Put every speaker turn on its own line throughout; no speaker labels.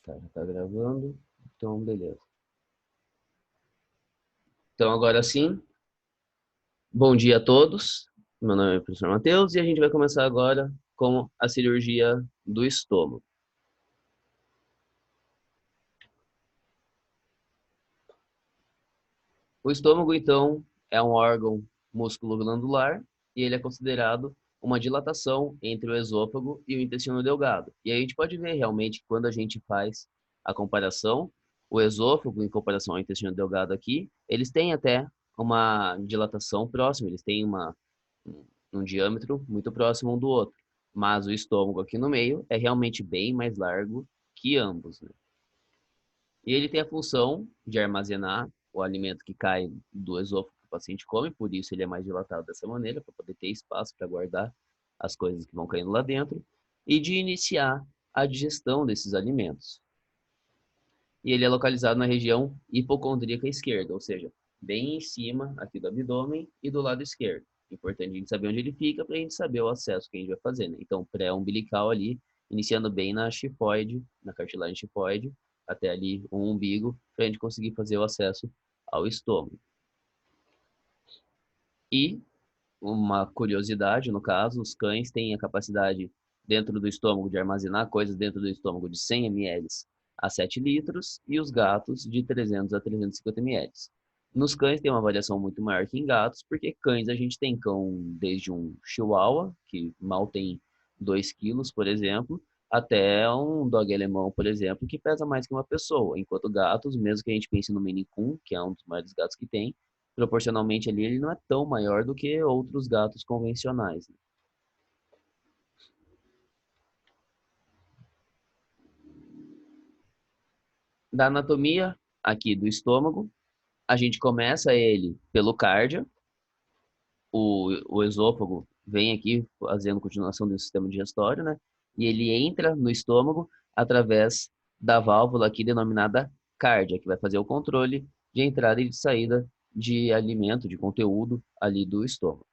Tá, já tá gravando. Então, beleza. Então, agora sim, bom dia a todos. Meu nome é o professor Matheus e a gente vai começar agora com a cirurgia do estômago. O estômago, então, é um órgão músculo-glandular e ele é considerado uma dilatação entre o esôfago e o intestino delgado. E aí a gente pode ver realmente quando a gente faz a comparação, o esôfago em comparação ao intestino delgado aqui, eles têm até uma dilatação próxima, eles têm um diâmetro muito próximo um do outro. Mas o estômago aqui no meio é realmente bem mais largo que ambos, né? E ele tem a função de armazenar o alimento que cai do esôfago que o paciente come, por isso ele é mais dilatado dessa maneira, para poder ter espaço para guardar as coisas que vão caindo lá dentro, e de iniciar a digestão desses alimentos. E ele é localizado na região hipocondríaca esquerda, ou seja, bem em cima aqui do abdômen e do lado esquerdo. Importante a gente saber onde ele fica para a gente saber o acesso que a gente vai fazer, né? Então, pré-umbilical ali, iniciando bem na chifoide, na cartilagem chifoide, até ali o umbigo, para a gente conseguir fazer o acesso ao estômago. E uma curiosidade, no caso, os cães têm a capacidade dentro do estômago de armazenar coisas dentro do estômago de 100 ml a 7 litros e os gatos de 300 a 350 ml. Nos cães tem uma variação muito maior que em gatos, porque cães a gente tem cão desde um chihuahua, que mal tem 2 quilos, por exemplo, até um dog alemão, por exemplo, que pesa mais que uma pessoa. Enquanto gatos, mesmo que a gente pense no Maine Coon, que é um dos maiores gatos que tem, proporcionalmente ali ele não é tão maior do que outros gatos convencionais, né? Da anatomia aqui do estômago, a gente começa ele pelo cardia, o esôfago vem aqui fazendo continuação do sistema digestório, né? E ele entra no estômago através da válvula aqui denominada cárdia, que vai fazer o controle de entrada e de saída de alimento, de conteúdo ali do estômago.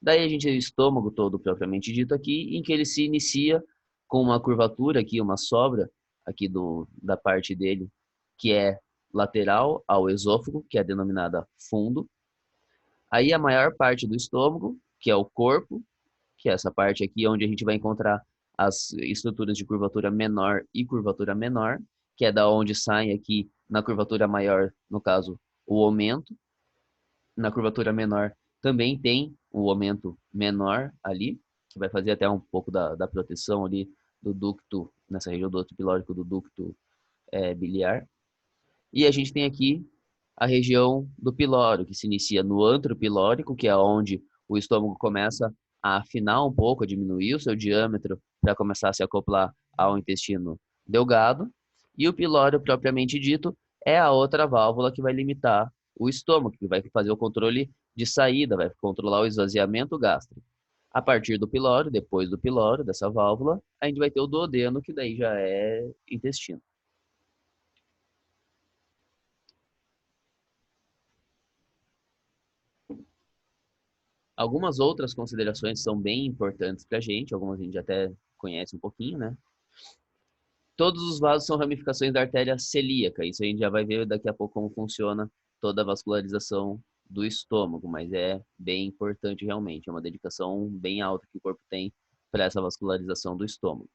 Daí a gente tem o estômago todo propriamente dito aqui, em que ele se inicia com uma curvatura aqui, uma sobra aqui da parte dele, que é lateral ao esôfago, que é denominada fundo. Aí a maior parte do estômago, que é o corpo, que é essa parte aqui onde a gente vai encontrar as estruturas de curvatura menor e curvatura menor, que é da onde sai aqui na curvatura maior, no caso, o aumento. Na curvatura menor também tem o aumento menor ali, que vai fazer até um pouco da proteção ali do ducto, nessa região do ducto pilórico, do ducto biliar. E a gente tem aqui a região do pilório, que se inicia no antro pilórico, que é onde o estômago começa a afinar um pouco, a diminuir o seu diâmetro para começar a se acoplar ao intestino delgado. E o pilório, propriamente dito, é a outra válvula que vai limitar o estômago, que vai fazer o controle de saída, vai controlar o esvaziamento gástrico. A partir do pilório, depois do pilório, dessa válvula, a gente vai ter o duodeno, que daí já é intestino. Algumas outras considerações são bem importantes para a gente, algumas a gente até conhece um pouquinho, né? Todos os vasos são ramificações da artéria celíaca, isso a gente já vai ver daqui a pouco como funciona toda a vascularização do estômago, mas é bem importante realmente, é uma dedicação bem alta que o corpo tem para essa vascularização do estômago.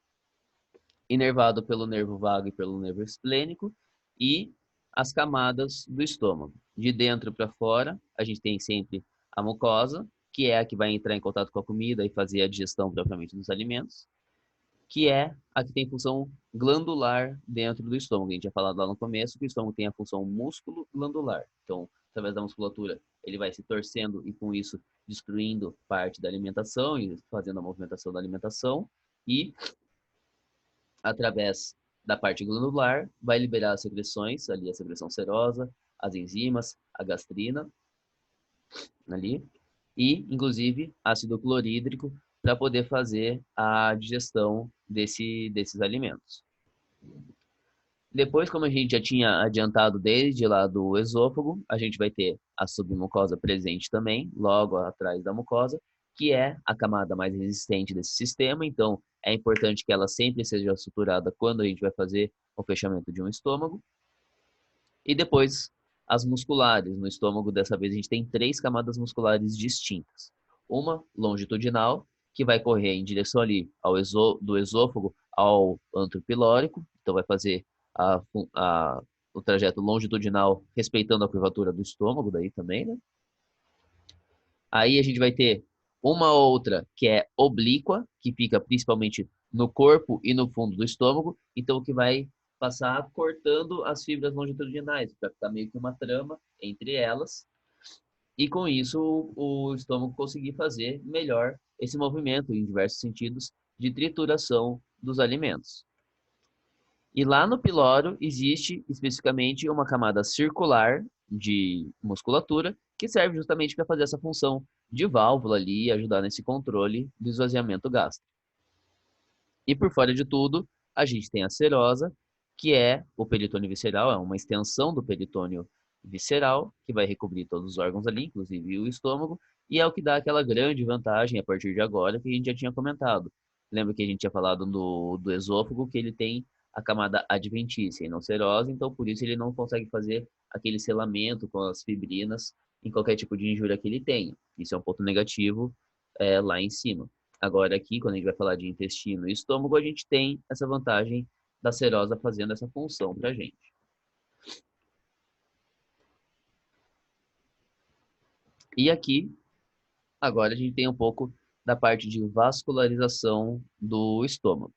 Inervado pelo nervo vago e pelo nervo esplênico e as camadas do estômago. De dentro para fora, a gente tem sempre a mucosa, que é a que vai entrar em contato com a comida e fazer a digestão propriamente dos alimentos, que é a que tem função glandular dentro do estômago. A gente tinha falado lá no começo que o estômago tem a função músculo glandular. Então, através da musculatura, ele vai se torcendo e com isso destruindo parte da alimentação e fazendo a movimentação da alimentação e através da parte glandular vai liberar as secreções, ali a secreção serosa, as enzimas, a gastrina ali e inclusive ácido clorídrico para poder fazer a digestão desses alimentos. Depois, como a gente já tinha adiantado desde lá do esôfago, a gente vai ter a submucosa presente também, logo atrás da mucosa, que é a camada mais resistente desse sistema. Então, é importante que ela sempre seja suturada quando a gente vai fazer o fechamento de um estômago. E depois, as musculares. No estômago, dessa vez, a gente tem 3 camadas musculares distintas. Uma longitudinal, que vai correr em direção ali do esôfago ao antro pilórico. Então, vai fazer a, o trajeto longitudinal respeitando a curvatura do estômago daí também, né? Aí a gente vai ter uma outra que é oblíqua, que fica principalmente no corpo e no fundo do estômago, então que vai passar cortando as fibras longitudinais, para ficar meio que uma trama entre elas, e com isso o estômago conseguir fazer melhor esse movimento em diversos sentidos de trituração dos alimentos. E lá no piloro existe especificamente uma camada circular de musculatura que serve justamente para fazer essa função de válvula ali e ajudar nesse controle do esvaziamento gástrico. E por fora de tudo, a gente tem a serosa, que é o peritônio visceral, é uma extensão do peritônio visceral, que vai recobrir todos os órgãos ali, inclusive o estômago, e é o que dá aquela grande vantagem a partir de agora que a gente já tinha comentado. Lembra que a gente tinha falado do esôfago, que ele tem a camada adventícia e não serosa, então por isso ele não consegue fazer aquele selamento com as fibrinas em qualquer tipo de injúria que ele tenha. Isso é um ponto negativo lá em cima. Agora aqui, quando a gente vai falar de intestino e estômago, a gente tem essa vantagem da serosa fazendo essa função para a gente. E aqui, agora a gente tem um pouco da parte de vascularização do estômago.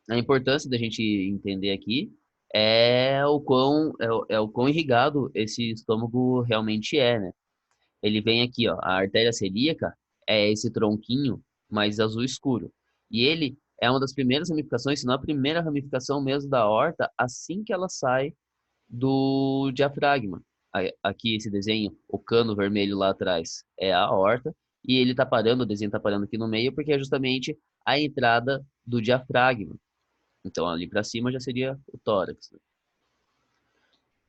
A importância da gente entender aqui é o quão irrigado esse estômago realmente é, né? Ele vem aqui, ó, a artéria celíaca é esse tronquinho mais azul escuro. E ele é uma das primeiras ramificações, se não a primeira ramificação mesmo da aorta, assim que ela sai do diafragma. Aqui esse desenho, o cano vermelho lá atrás é a aorta, e ele tá parando, o desenho tá parando aqui no meio, porque é justamente a entrada do diafragma. Então ali para cima já seria o tórax, né?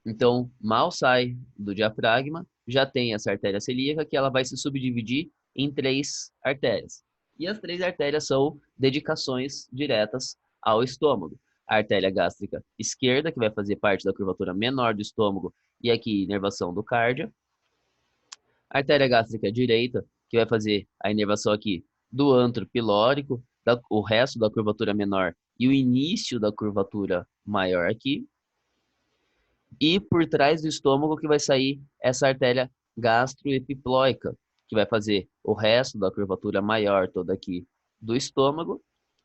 Então, mal sai do diafragma, já tem essa artéria celíaca que ela vai se subdividir em 3 artérias. E as 3 artérias são dedicações diretas ao estômago. A artéria gástrica esquerda, que vai fazer parte da curvatura menor do estômago e aqui inervação do cardio. A artéria gástrica direita, que vai fazer a inervação aqui do antro pilórico, o resto da curvatura menor e o início da curvatura maior aqui. E por trás do estômago que vai sair essa artéria gastroepiploica, que vai fazer o resto da curvatura maior toda aqui do estômago,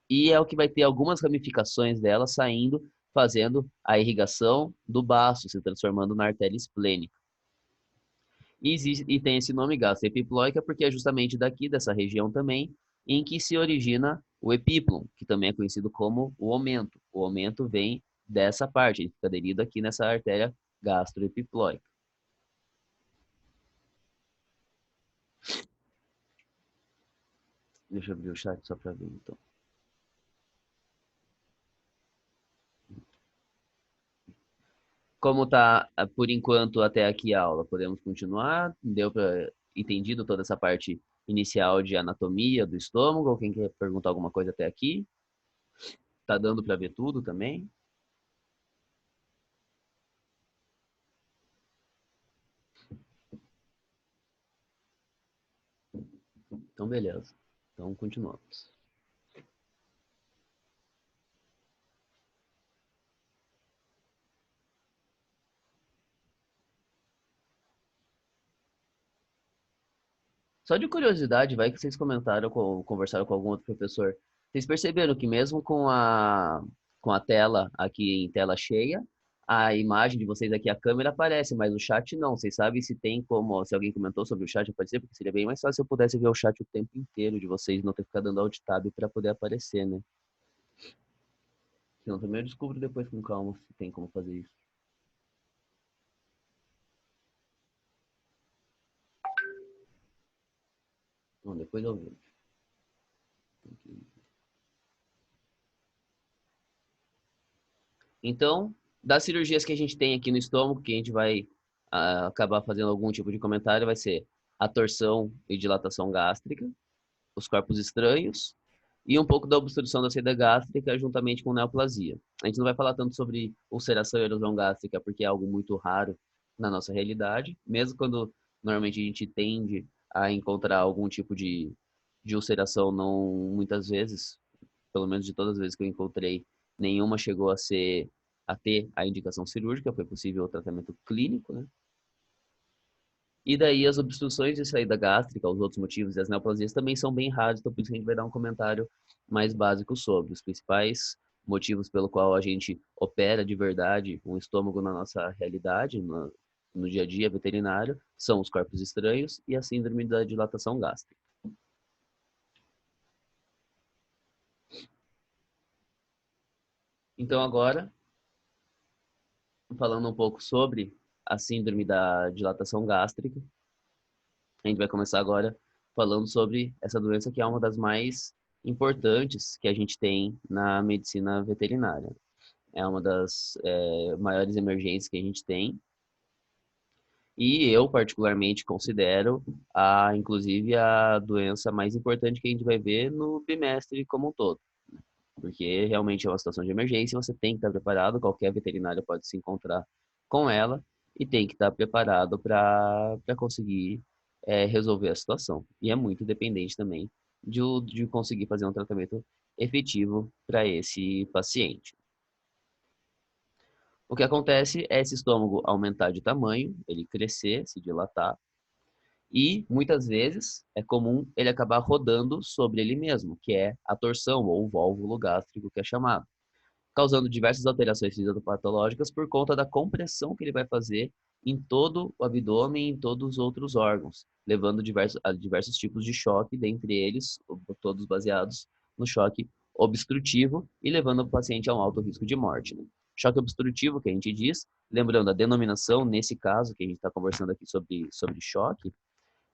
e é o que vai ter algumas ramificações dela saindo, fazendo a irrigação do baço, se transformando na artéria esplênica. E tem esse nome gastroepiploica porque é justamente daqui, dessa região também, em que se origina o epíplon, que também é conhecido como o aumento. O aumento vem dessa parte, ele fica aderido aqui nessa artéria gastroepiploica. Deixa eu abrir o chat só para ver, então. Como tá, por enquanto, até aqui a aula? Podemos continuar? Deu para entendido toda essa parte inicial de anatomia do estômago? Ou quem quer perguntar alguma coisa até aqui? Tá dando para ver tudo também? Então, beleza. Então, continuamos. Só de curiosidade, vai que vocês comentaram, conversaram com algum outro professor. Vocês perceberam que mesmo com a tela aqui em tela cheia, a imagem de vocês aqui, a câmera aparece, mas o chat não. Vocês sabem se tem como, se alguém comentou sobre o chat aparecer, porque seria bem mais fácil se eu pudesse ver o chat o tempo inteiro de vocês, não ter que ficar dando alt tab para poder aparecer, né? Senão também eu descubro depois com calma se tem como fazer isso. Bom, depois eu vejo. Então, das cirurgias que a gente tem aqui no estômago, que a gente vai acabar fazendo algum tipo de comentário, vai ser a torção e dilatação gástrica, os corpos estranhos e um pouco da obstrução da saída gástrica juntamente com neoplasia. A gente não vai falar tanto sobre ulceração e erosão gástrica porque é algo muito raro na nossa realidade, mesmo quando normalmente a gente tende a encontrar algum tipo de ulceração, não muitas vezes, pelo menos de todas as vezes que eu encontrei, nenhuma chegou a ter a indicação cirúrgica, foi possível o tratamento clínico, né? E daí as obstruções de saída gástrica, os outros motivos e as neoplasias também são bem raros, então por isso que a gente vai dar um comentário mais básico sobre os principais motivos pelo qual a gente opera de verdade um estômago na nossa realidade, no dia a dia veterinário, são os corpos estranhos e a síndrome da dilatação gástrica. Então agora, falando um pouco sobre a síndrome da dilatação gástrica, a gente vai começar agora falando sobre essa doença que é uma das mais importantes que a gente tem na medicina veterinária. É uma das maiores emergências que a gente tem. E eu, particularmente, considero inclusive, a doença mais importante que a gente vai ver no bimestre como um todo. Porque realmente é uma situação de emergência, você tem que estar preparado, qualquer veterinário pode se encontrar com ela e tem que estar preparado para conseguir resolver a situação. E é muito dependente também de conseguir fazer um tratamento efetivo para esse paciente. O que acontece é esse estômago aumentar de tamanho, ele crescer, se dilatar, e muitas vezes é comum ele acabar rodando sobre ele mesmo, que é a torção ou vólvulo gástrico que é chamado, causando diversas alterações fisiopatológicas por conta da compressão que ele vai fazer em todo o abdômen e em todos os outros órgãos, levando a diversos tipos de choque, dentre eles, todos baseados no choque obstrutivo e levando o paciente a um alto risco de morte. Né? Choque obstrutivo, que a gente diz, lembrando a denominação, nesse caso que a gente está conversando aqui sobre choque,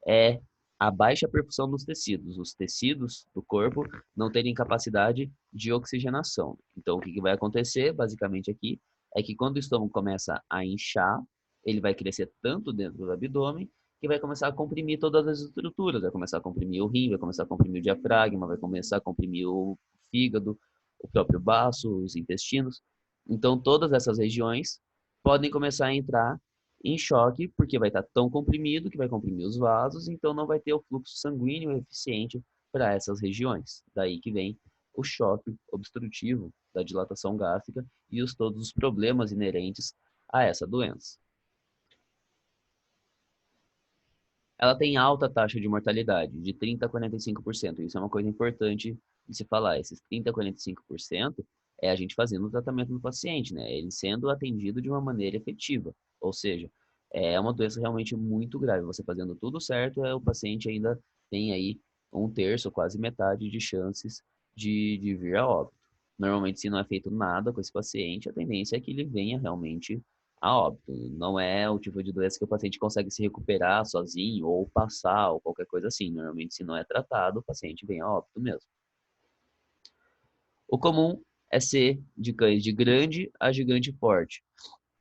é a baixa perfusão dos tecidos. Os tecidos do corpo não terem capacidade de oxigenação. Então, o que vai acontecer, basicamente aqui, é que quando o estômago começa a inchar, ele vai crescer tanto dentro do abdômen que vai começar a comprimir todas as estruturas. Vai começar a comprimir o rim, vai começar a comprimir o diafragma, vai começar a comprimir o fígado, o próprio baço, os intestinos. Então, todas essas regiões podem começar a entrar em choque, porque vai estar tão comprimido que vai comprimir os vasos, então não vai ter o fluxo sanguíneo eficiente para essas regiões. Daí que vem o choque obstrutivo da dilatação gástrica e todos os problemas inerentes a essa doença. Ela tem alta taxa de mortalidade, de 30% a 45%. Isso é uma coisa importante de se falar. Esses 30% a 45% é a gente fazendo o tratamento do paciente, né? Ele sendo atendido de uma maneira efetiva. Ou seja, é uma doença realmente muito grave. Você fazendo tudo certo, o paciente ainda tem aí um terço, quase metade de chances de vir a óbito. Normalmente, se não é feito nada com esse paciente, a tendência é que ele venha realmente a óbito. Não é o tipo de doença que o paciente consegue se recuperar sozinho ou passar ou qualquer coisa assim. Normalmente, se não é tratado, o paciente vem a óbito mesmo. O comum é ser de cães de grande a gigante porte,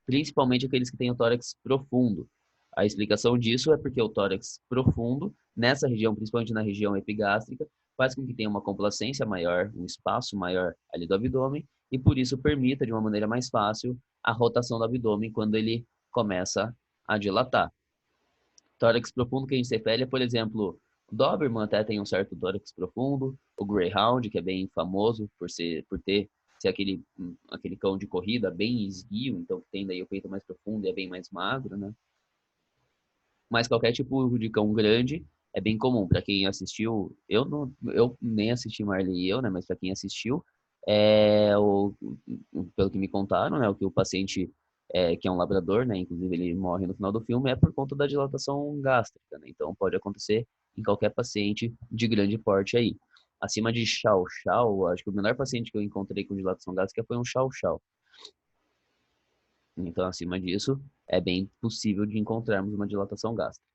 principalmente aqueles que têm o tórax profundo. A explicação disso é porque o tórax profundo, nessa região, principalmente na região epigástrica, faz com que tenha uma complacência maior, um espaço maior ali do abdômen, e por isso permita, de uma maneira mais fácil, a rotação do abdômen quando ele começa a dilatar. Tórax profundo que a gente se refere é, por exemplo, o Doberman até tem um certo tórax profundo, o Greyhound, que é bem famoso por ser aquele cão de corrida bem esguio, então tem daí o peito mais profundo e é bem mais magro, né? Mas qualquer tipo de cão grande é bem comum. Para quem assistiu, eu nem assisti Marley e eu, né? Mas para quem assistiu, pelo que me contaram, né? O que o paciente que é um labrador, né? Inclusive ele morre no final do filme é por conta da dilatação gástrica, né? Então pode acontecer em qualquer paciente de grande porte aí. Acima de Chow Chow, acho que o menor paciente que eu encontrei com dilatação gástrica foi um Chow Chow. Então, acima disso, é bem possível de encontrarmos uma dilatação gástrica.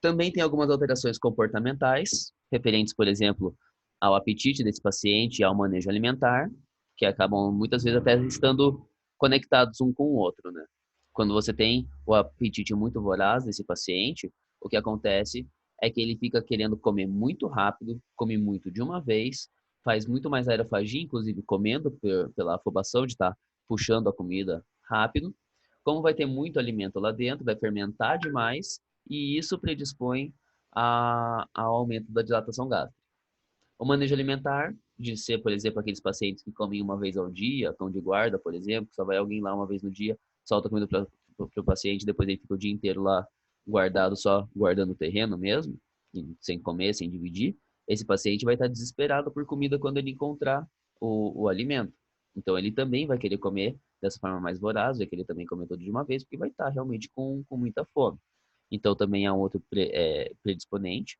Também tem algumas alterações comportamentais, referentes, por exemplo, ao apetite desse paciente e ao manejo alimentar, que acabam muitas vezes até estando conectados um com o outro, né? Quando você tem o apetite muito voraz desse paciente, o que acontece é que ele fica querendo comer muito rápido, come muito de uma vez, faz muito mais aerofagia, inclusive comendo pela afobação de estar puxando a comida rápido. Como vai ter muito alimento lá dentro, vai fermentar demais e isso predispõe ao aumento da dilatação gástrica. O manejo alimentar, de ser, por exemplo, aqueles pacientes que comem uma vez ao dia, cão de guarda, por exemplo, só vai alguém lá uma vez no dia, solta comida para o paciente, depois ele fica o dia inteiro lá guardado, só guardando o terreno mesmo, sem comer, sem dividir. Esse paciente vai estar desesperado por comida quando ele encontrar o alimento. Então, ele também vai querer comer dessa forma mais voraz, vai querer também comer tudo de uma vez, porque vai estar realmente com muita fome. Então, também é um outro predisponente.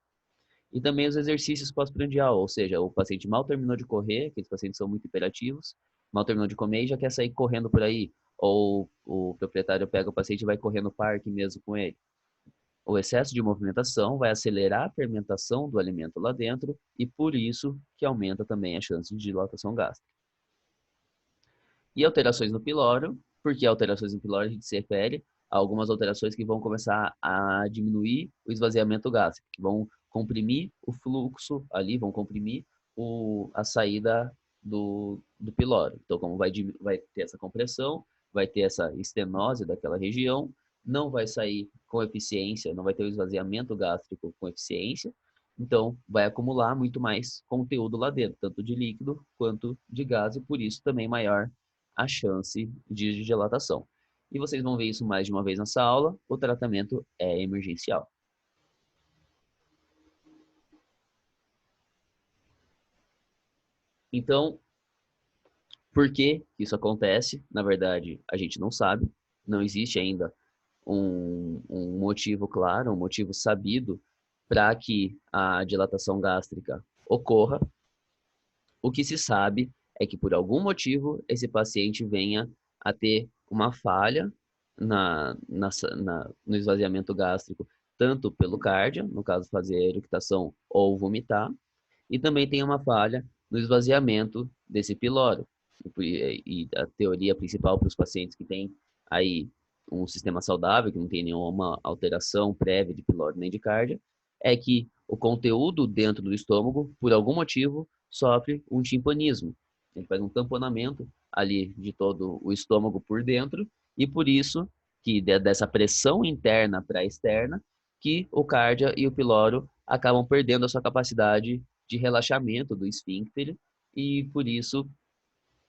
E também os exercícios pós-prandial, ou seja, o paciente mal terminou de correr, aqueles pacientes são muito hiperativos, mal terminou de comer e já quer sair correndo por aí. Ou o proprietário pega o paciente e vai correr no parque mesmo com ele. O excesso de movimentação vai acelerar a fermentação do alimento lá dentro e por isso que aumenta também a chance de dilatação gástrica. E alterações no pilório, porque alterações no pilório a gente se refere a algumas alterações que vão começar a diminuir o esvaziamento gástrico, que vão comprimir o fluxo ali, vão comprimir a saída do pilório. Então, como vai ter essa compressão, vai ter essa estenose daquela região, não vai sair com eficiência, não vai ter o esvaziamento gástrico com eficiência, então vai acumular muito mais conteúdo lá dentro, tanto de líquido quanto de gás, e por isso também maior a chance de dilatação. E vocês vão ver isso mais de uma vez nessa aula, o tratamento é emergencial. Então, por que isso acontece? Na verdade, a gente não sabe, não existe ainda um motivo claro, um motivo sabido para que a dilatação gástrica ocorra. O que se sabe é que por algum motivo esse paciente venha a ter uma falha no esvaziamento gástrico, tanto pelo cardia, no caso fazer eructação ou vomitar, e também tem uma falha no esvaziamento desse pilório. E a teoria principal para os pacientes que têm aí um sistema saudável, que não tem nenhuma alteração prévia de pilório nem de cardia, é que o conteúdo dentro do estômago, por algum motivo, sofre um timpanismo. Ele faz um tamponamento ali de todo o estômago por dentro, e por isso que dessa pressão interna para externa, que o cardia e o pilório acabam perdendo a sua capacidade de relaxamento do esfíncter e por isso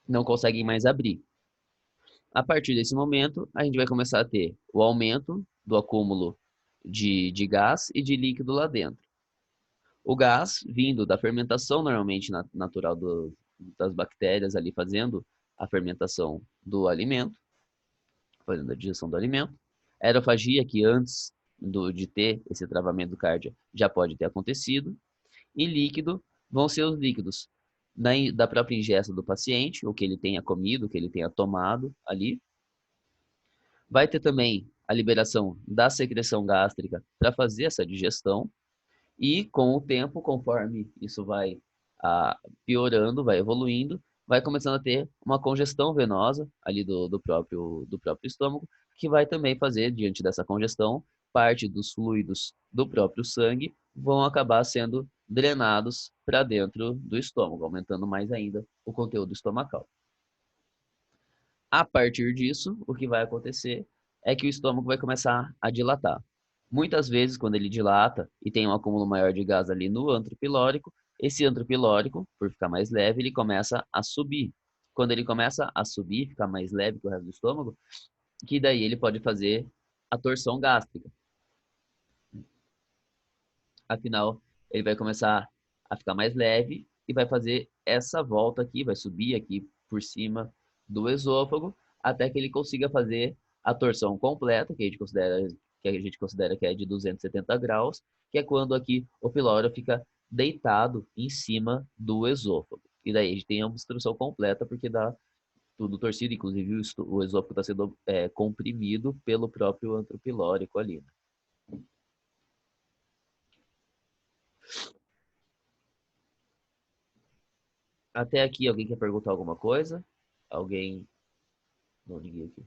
não conseguem mais abrir. A partir desse momento, a gente vai começar a ter o aumento do acúmulo de gás e de líquido lá dentro. O gás vindo da fermentação normalmente natural das bactérias ali fazendo a fermentação do alimento, fazendo a digestão do alimento. A aerofagia, que antes de ter esse travamento do cardio já pode ter acontecido. E líquido vão ser os líquidos da própria ingesta do paciente, o que ele tenha comido, o que ele tenha tomado ali. Vai ter também a liberação da secreção gástrica para fazer essa digestão. E com o tempo, conforme isso vai piorando, vai evoluindo, vai começando a ter uma congestão venosa ali do próprio estômago, que vai também fazer, diante dessa congestão, parte dos fluidos do próprio sangue vão acabar sendo drenados para dentro do estômago, aumentando mais ainda o conteúdo estomacal. A partir disso, o que vai acontecer é que o estômago vai começar a dilatar. Muitas vezes, quando ele dilata e tem um acúmulo maior de gás ali no antro pilórico, esse antro pilórico, por ficar mais leve, ele começa a subir. Quando ele começa a subir, ficar mais leve que o resto do estômago, que daí ele pode fazer a torção gástrica. Afinal, ele vai começar a ficar mais leve e vai fazer essa volta aqui, vai subir aqui por cima do esôfago, até que ele consiga fazer a torção completa, que a gente considera que é de 270 graus, que é quando aqui o pilório fica deitado em cima do esôfago. E daí a gente tem a obstrução completa, porque dá tudo torcido, inclusive o esôfago está sendo comprimido pelo próprio antro pilórico ali, né? Até aqui, alguém quer perguntar alguma coisa? Alguém? Não, ninguém aqui.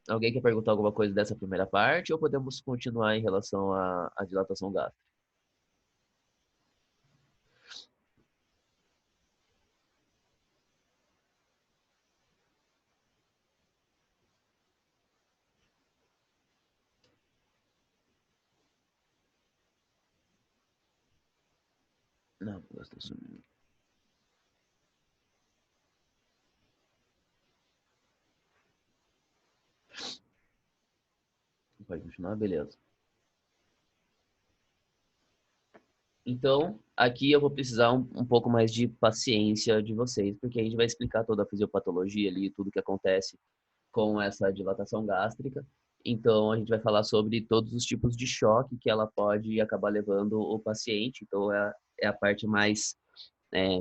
Alguém quer perguntar alguma coisa dessa primeira parte ou podemos continuar em relação à dilatação gástrica? Não, gastrostomia. Pode continuar? Beleza. Então, aqui eu vou precisar um pouco mais de paciência de vocês, porque a gente vai explicar toda a fisiopatologia ali, tudo que acontece com essa dilatação gástrica. Então, a gente vai falar sobre todos os tipos de choque que ela pode acabar levando o paciente. Então, é a parte mais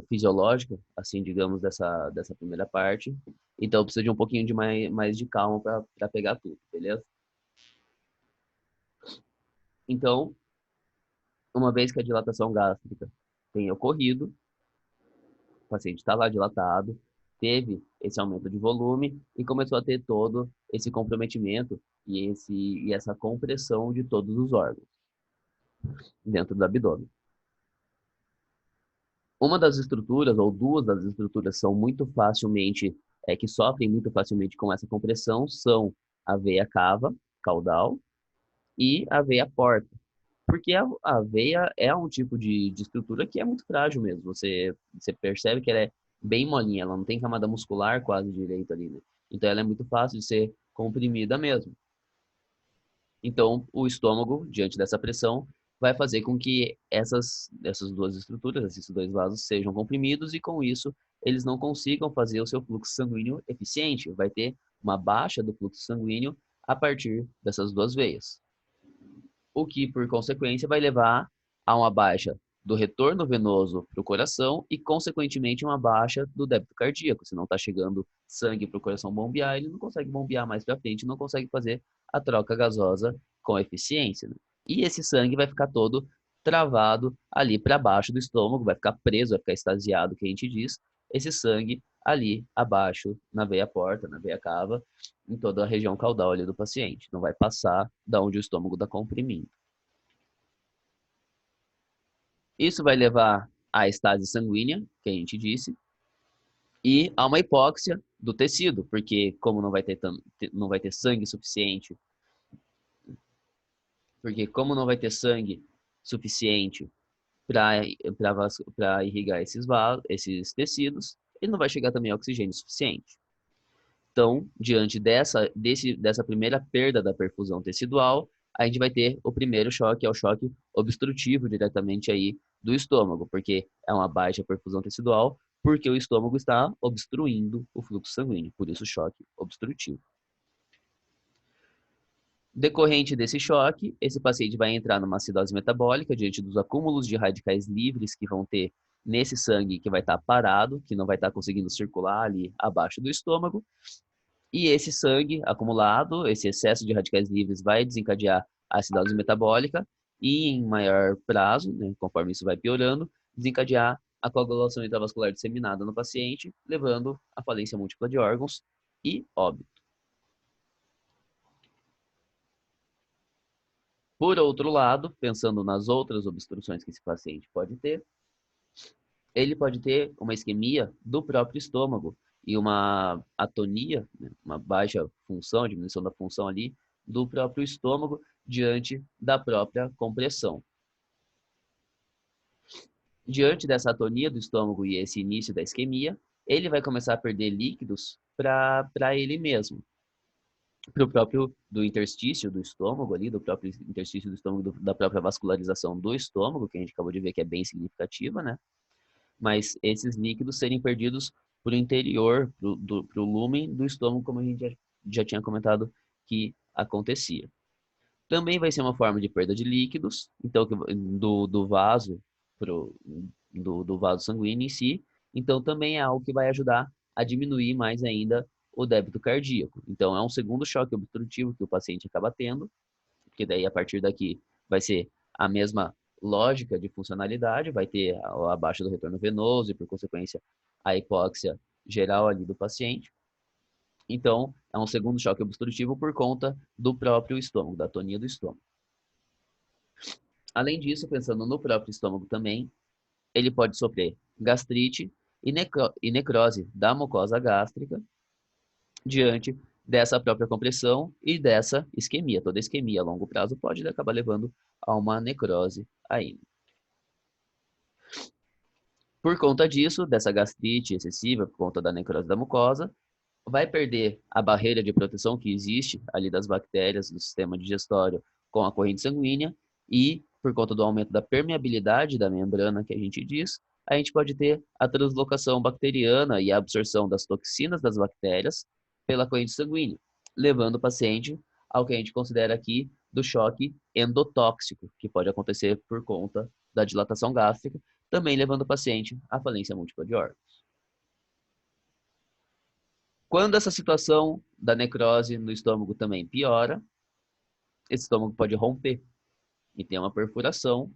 fisiológica, assim, digamos, dessa primeira parte. Então, precisa de um pouquinho de mais de calma para pegar tudo, beleza? Então, uma vez que a dilatação gástrica tenha ocorrido, o paciente está lá dilatado, teve esse aumento de volume e começou a ter todo esse comprometimento e essa compressão de todos os órgãos dentro do abdômen. Uma das estruturas, ou duas das estruturas, são muito facilmente, que sofrem muito facilmente com essa compressão, são a veia cava, caudal, e a veia porta. Porque a veia é um tipo de estrutura que é muito frágil mesmo. Você percebe que ela é bem molinha, ela não tem camada muscular quase direito ali, né? Então ela é muito fácil de ser comprimida mesmo. Então, o estômago, diante dessa pressão, vai fazer com que essas duas estruturas, esses dois vasos, sejam comprimidos e, com isso, eles não consigam fazer o seu fluxo sanguíneo eficiente. Vai ter uma baixa do fluxo sanguíneo a partir dessas duas veias. O que, por consequência, vai levar a uma baixa do retorno venoso para o coração e, consequentemente, uma baixa do débito cardíaco. Se não está chegando sangue para o coração bombear, ele não consegue bombear mais para frente, não consegue fazer a troca gasosa com eficiência, né? E esse sangue vai ficar todo travado ali para baixo do estômago, vai ficar preso, vai ficar extasiado, que a gente diz, esse sangue ali abaixo, na veia porta, na veia cava, em toda a região caudal ali do paciente. Não vai passar da onde o estômago está comprimindo. Isso vai levar à estase sanguínea, que a gente disse, e a uma hipóxia do tecido, porque como não vai ter sangue suficiente, porque como não vai ter sangue suficiente para irrigar esses tecidos, ele não vai chegar também a oxigênio suficiente. Então, diante dessa primeira perda da perfusão tecidual, a gente vai ter o primeiro choque, é o choque obstrutivo diretamente aí do estômago, porque é uma baixa perfusão tecidual, porque o estômago está obstruindo o fluxo sanguíneo, por isso o choque obstrutivo. Decorrente desse choque, esse paciente vai entrar numa acidose metabólica diante dos acúmulos de radicais livres que vão ter nesse sangue que vai estar parado, que não vai estar conseguindo circular ali abaixo do estômago, e esse sangue acumulado, esse excesso de radicais livres vai desencadear a acidose metabólica e, em maior prazo, né, conforme isso vai piorando, desencadear a coagulação intravascular disseminada no paciente, levando à falência múltipla de órgãos e óbito. Por outro lado, pensando nas outras obstruções que esse paciente pode ter, ele pode ter uma isquemia do próprio estômago e uma atonia, né, uma baixa função, diminuição da função ali do próprio estômago diante da própria compressão. Diante dessa atonia do estômago e esse início da isquemia, ele vai começar a perder líquidos para ele mesmo, para o próprio do interstício do estômago ali, do próprio interstício do estômago, da própria vascularização do estômago, que a gente acabou de ver que é bem significativa, né? Mas esses líquidos serem perdidos para o interior, para o lumen do estômago, como a gente já tinha comentado que acontecia. Também vai ser uma forma de perda de líquidos, então do vaso do vaso sanguíneo em si. Então também é algo que vai ajudar a diminuir mais ainda o débito cardíaco. Então é um segundo choque obstrutivo que o paciente acaba tendo, porque daí a partir daqui vai ser a mesma lógica de funcionalidade, vai ter a baixa do retorno venoso e por consequência a hipóxia geral ali do paciente. Então, é um segundo choque obstrutivo por conta do próprio estômago, da atonia do estômago. Além disso, pensando no próprio estômago também, ele pode sofrer gastrite e necrose da mucosa gástrica diante dessa própria compressão e dessa isquemia. Toda isquemia a longo prazo pode acabar levando a uma necrose ainda. Por conta disso, dessa gastrite excessiva, por conta da necrose da mucosa, vai perder a barreira de proteção que existe ali das bactérias do sistema digestório com a corrente sanguínea e, por conta do aumento da permeabilidade da membrana que a gente diz, a gente pode ter a translocação bacteriana e a absorção das toxinas das bactérias pela corrente sanguínea, levando o paciente ao que a gente considera aqui do choque endotóxico, que pode acontecer por conta da dilatação gástrica, também levando o paciente à falência múltipla de órgãos. Quando essa situação da necrose no estômago também piora, esse estômago pode romper e ter uma perfuração,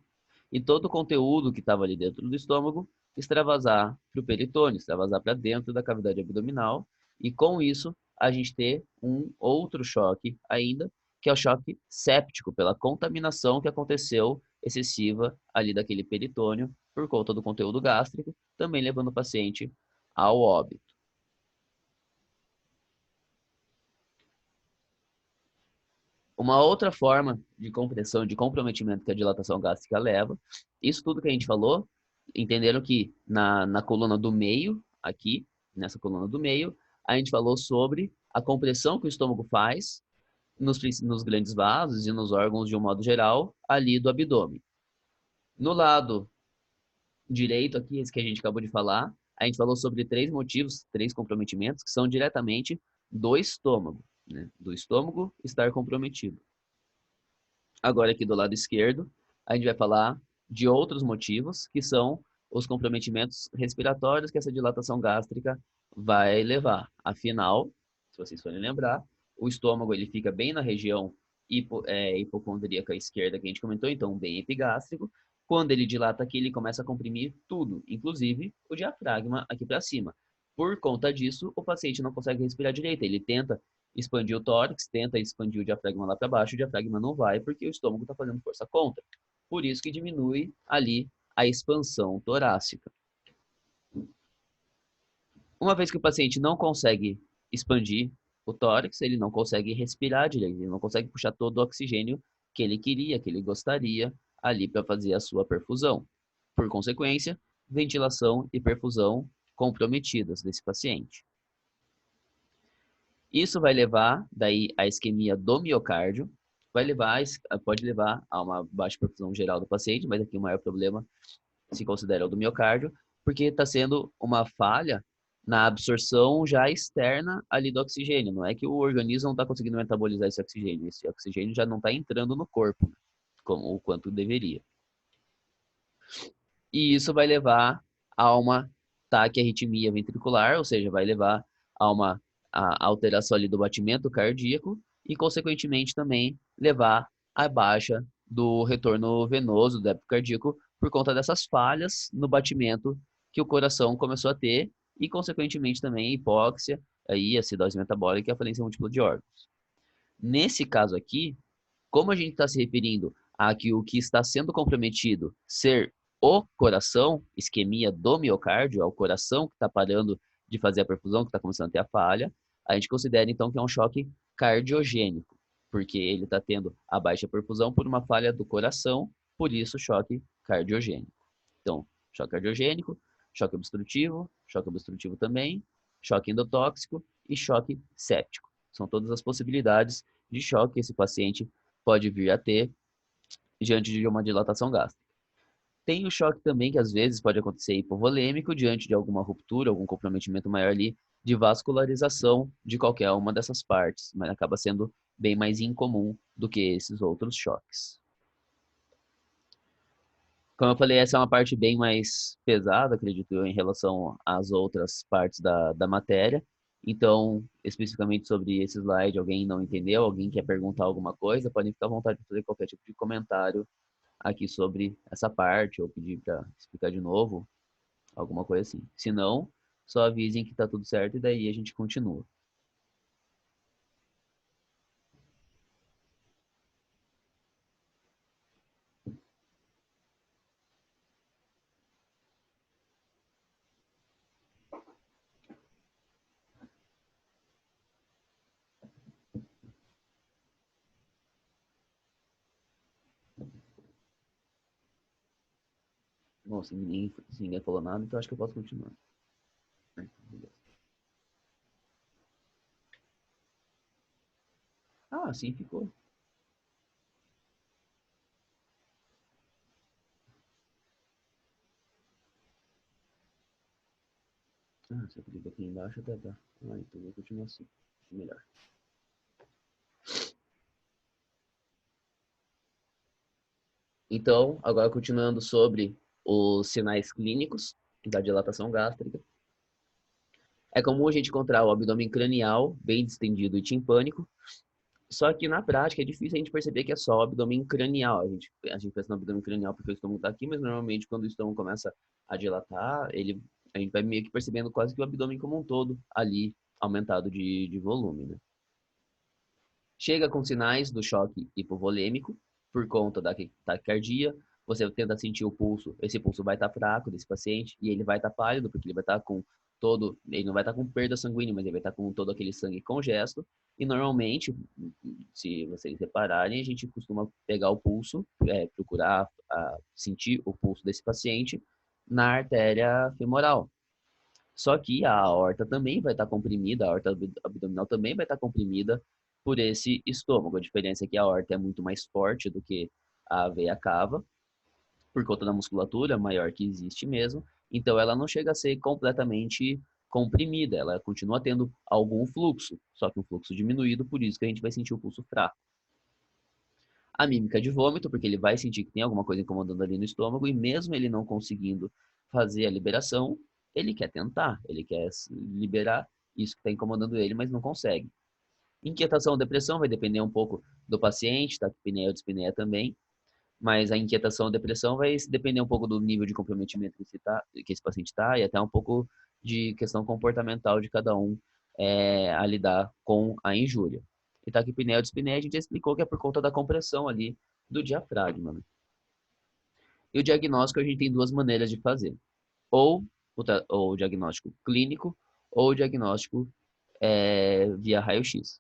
e todo o conteúdo que estava ali dentro do estômago extravasar para o peritônio, extravasar para dentro da cavidade abdominal, e com isso a gente ter um outro choque ainda, que é o choque séptico, pela contaminação que aconteceu excessiva ali daquele peritônio por conta do conteúdo gástrico, também levando o paciente ao óbito. Uma outra forma de compressão, de comprometimento que a dilatação gástrica leva, isso tudo que a gente falou, entenderam que na coluna do meio, aqui, nessa coluna do meio, a gente falou sobre a compressão que o estômago faz nos grandes vasos e nos órgãos de um modo geral, ali do abdômen. No lado direito aqui, esse que a gente acabou de falar, a gente falou sobre três motivos, três comprometimentos, que são diretamente do estômago, né? Do estômago estar comprometido. Agora, aqui do lado esquerdo, a gente vai falar de outros motivos, que são os comprometimentos respiratórios que essa dilatação gástrica vai levar. Afinal, se vocês forem lembrar, o estômago ele fica bem na região hipocondríaca esquerda que a gente comentou, então bem epigástrico. Quando ele dilata aqui, ele começa a comprimir tudo, inclusive o diafragma aqui para cima. Por conta disso, o paciente não consegue respirar direito. Ele tenta expandir o tórax, tenta expandir o diafragma lá para baixo, o diafragma não vai porque o estômago está fazendo força contra. Por isso que diminui ali a expansão torácica. Uma vez que o paciente não consegue expandir o tórax, ele não consegue respirar direito, ele não consegue puxar todo o oxigênio que ele queria, que ele gostaria ali para fazer a sua perfusão. Por consequência, ventilação e perfusão comprometidas desse paciente. Isso vai levar daí à isquemia do miocárdio, pode levar a uma baixa perfusão geral do paciente, mas aqui o maior problema se considera o do miocárdio, porque está sendo uma falha na absorção já externa ali do oxigênio. Não é que o organismo não está conseguindo metabolizar esse oxigênio já não está entrando no corpo, né, como o quanto deveria. E isso vai levar a uma taquiarritmia ventricular, ou seja, vai levar a uma alteração ali do batimento cardíaco e, consequentemente, também levar à baixa do retorno venoso do débito cardíaco por conta dessas falhas no batimento que o coração começou a ter e, consequentemente, também a hipóxia, aí, a acidose metabólica e a falência múltipla de órgãos. Nesse caso aqui, como a gente está se referindo a que o que está sendo comprometido ser o coração, isquemia do miocárdio, é o coração que está parando de fazer a perfusão, que está começando a ter a falha, a gente considera então que é um choque cardiogênico, porque ele está tendo a baixa perfusão por uma falha do coração, por isso choque cardiogênico. Então, choque obstrutivo também, choque endotóxico e choque séptico. São todas as possibilidades de choque que esse paciente pode vir a ter diante de uma dilatação gástrica. Tem o choque também que às vezes pode acontecer hipovolêmico diante de alguma ruptura, algum comprometimento maior ali de vascularização de qualquer uma dessas partes, mas acaba sendo bem mais incomum do que esses outros choques. Como eu falei, essa é uma parte bem mais pesada, acredito eu, em relação às outras partes da matéria. Então, especificamente sobre esse slide, alguém não entendeu, alguém quer perguntar alguma coisa, podem ficar à vontade de fazer qualquer tipo de comentário aqui sobre essa parte, ou pedir para explicar de novo, alguma coisa assim. Se não, só avisem que está tudo certo e daí a gente continua. Nossa, ninguém falou nada, então acho que eu posso continuar. Ah, sim, ficou. Ah, se eu clico aqui embaixo, até tá. Ah, então vou continuar assim. Melhor. Então, agora continuando sobre os sinais clínicos da dilatação gástrica. É comum a gente encontrar o abdômen cranial bem distendido e timpânico, só que na prática é difícil a gente perceber que é só o abdômen cranial. A gente pensa no abdômen cranial porque o estômago está aqui, mas normalmente quando o estômago começa a dilatar, a gente vai meio que percebendo quase que o abdômen como um todo ali aumentado de volume, né? Chega com sinais do choque hipovolêmico por conta da taquicardia. Você tenta sentir o pulso, esse pulso vai estar fraco desse paciente e ele vai estar pálido, porque ele vai estar com ele não vai estar com perda sanguínea, mas ele vai estar com todo aquele sangue congesto. E normalmente, se vocês repararem, a gente costuma pegar o pulso, procurar sentir o pulso desse paciente na artéria femoral. Só que a aorta também vai estar comprimida, a aorta abdominal também vai estar comprimida por esse estômago. A diferença é que a aorta é muito mais forte do que a veia cava, por conta da musculatura maior que existe mesmo. Então ela não chega a ser completamente comprimida, ela continua tendo algum fluxo, só que um fluxo diminuído, por isso que a gente vai sentir o pulso fraco. A mímica de vômito, porque ele vai sentir que tem alguma coisa incomodando ali no estômago, e mesmo ele não conseguindo fazer a liberação, ele quer tentar, ele quer liberar isso que está incomodando ele, mas não consegue. Inquietação ou depressão vai depender um pouco do paciente, taquipneia ou dispneia também, mas a inquietação ou depressão vai depender um pouco do nível de comprometimento que esse paciente está e até um pouco de questão comportamental de cada um a lidar com a injúria. E taquipneia ou dispneia a gente já explicou que é por conta da compressão ali do diafragma, né? E o diagnóstico a gente tem duas maneiras de fazer. Ou ou o diagnóstico clínico ou o diagnóstico via raio-x.